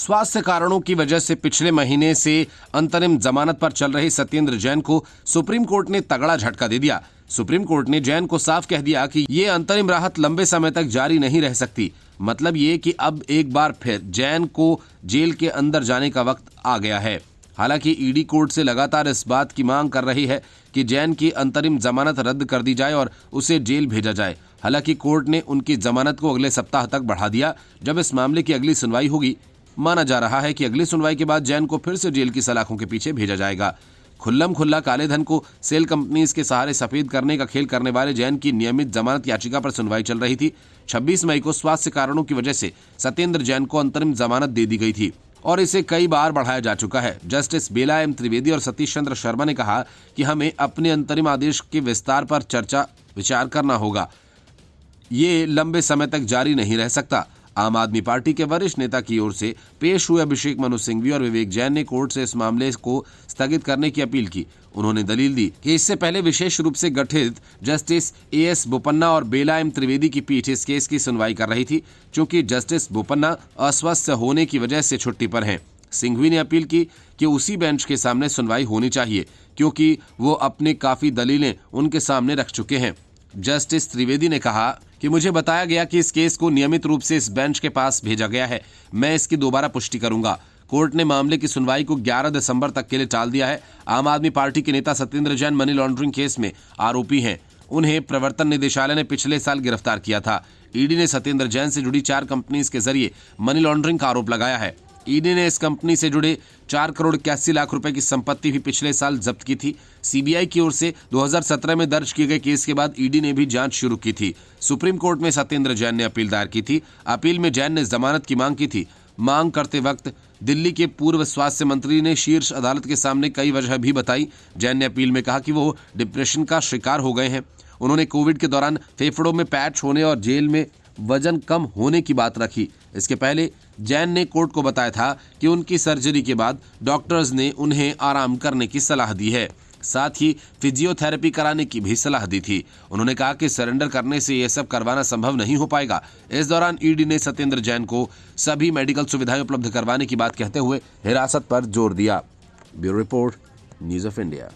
स्वास्थ्य कारणों की वजह से पिछले महीने से अंतरिम जमानत पर चल रहे सत्येंद्र जैन को सुप्रीम कोर्ट ने तगड़ा झटका दे दिया। सुप्रीम कोर्ट ने जैन को साफ कह दिया कि ये अंतरिम राहत लंबे समय तक जारी नहीं रह सकती। मतलब ये कि अब एक बार फिर जैन को जेल के अंदर जाने का वक्त आ गया है। हालांकि ईडी कोर्ट से लगातार इस बात की मांग कर रही है कि जैन की अंतरिम जमानत रद्द कर दी जाए और उसे जेल भेजा जाए। हालांकि कोर्ट ने उनकी जमानत को अगले सप्ताह तक बढ़ा दिया, जब इस मामले की अगली सुनवाई होगी। माना जा रहा है कि अगली सुनवाई के बाद जैन को फिर से जेल की सलाखों के पीछे भेजा जाएगा। खुल्लम खुल्ला काले धन को सेल कंपनीज के सहारे सफेद करने का खेल करने वाले जैन की नियमित जमानत याचिका पर सुनवाई चल रही थी। 26 मई को स्वास्थ्य कारणों की वजह से सत्येंद्र जैन को अंतरिम जमानत दे दी गई थी और इसे कई बार बढ़ाया जा चुका है। जस्टिस बेला एम त्रिवेदी और सतीश चंद्र शर्मा ने कहा कि हमें अपने अंतरिम आदेश के विस्तार पर विचार करना होगा। ये लंबे समय तक जारी नहीं रह सकता। आम आदमी पार्टी के वरिष्ठ नेता की ओर से पेश हुए अभिषेक मनु सिंघवी और विवेक जैन ने कोर्ट से इस मामले को स्थगित करने की अपील की। उन्होंने दलील दी कि इससे पहले विशेष रूप से गठित जस्टिस एएस बोपन्ना और बेला एम त्रिवेदी की पीठ इस केस की सुनवाई कर रही थी, चूंकि जस्टिस बोपन्ना अस्वस्थ होने की वजह से छुट्टी पर हैं। सिंघवी ने अपील की कि उसी बेंच के सामने सुनवाई होनी चाहिए, क्योंकि वो अपने काफी दलीलें उनके सामने रख चुके हैं। जस्टिस त्रिवेदी ने कहा कि मुझे बताया गया कि इस केस को नियमित रूप से इस बेंच के पास भेजा गया है। मैं इसकी दोबारा पुष्टि करूंगा। कोर्ट ने मामले की सुनवाई को 11 दिसंबर तक के लिए टाल दिया है। आम आदमी पार्टी के नेता Satyendra Jain money laundering case में आरोपी हैं। उन्हें प्रवर्तन निदेशालय ने पिछले साल गिरफ्तार किया था। ईडी ने सत्येंद्र जैन से जुड़ी 4 कंपनीज के जरिए मनी लॉन्ड्रिंग का आरोप लगाया है। ईडी ने इस कंपनी से जुड़े 4 करोड़ 81 लाख रुपए की संपत्ति भी पिछले साल जब्त की थी। सीबीआई की ओर से 2017 में दर्ज किए गए केस के बाद ईडी ने भी जांच शुरू की थी। सुप्रीम कोर्ट में सत्येंद्र जैन ने अपील दायर की थी। अपील में जैन ने जमानत की मांग की थी। मांग करते वक्त दिल्ली के पूर्व स्वास्थ्य मंत्री ने शीर्ष अदालत के सामने कई वजह भी बताई। जैन ने अपील में कहा कि वो डिप्रेशन का शिकार हो गए हैं। उन्होंने कोविड के दौरान फेफड़ों में पैच होने और जेल में वजन कम होने की बात रखी। इसके पहले जैन ने कोर्ट को बताया था कि उनकी सर्जरी के बाद डॉक्टर्स ने उन्हें आराम करने की सलाह दी है। साथ ही फिजियोथेरेपी कराने की भी सलाह दी थी। उन्होंने कहा कि सरेंडर करने से यह सब करवाना संभव नहीं हो पाएगा। इस दौरान ईडी ने सत्येंद्र जैन को सभी मेडिकल सुविधाएं उपलब्ध करवाने की बात कहते हुए हिरासत पर जोर दिया। Bureau report, news of India.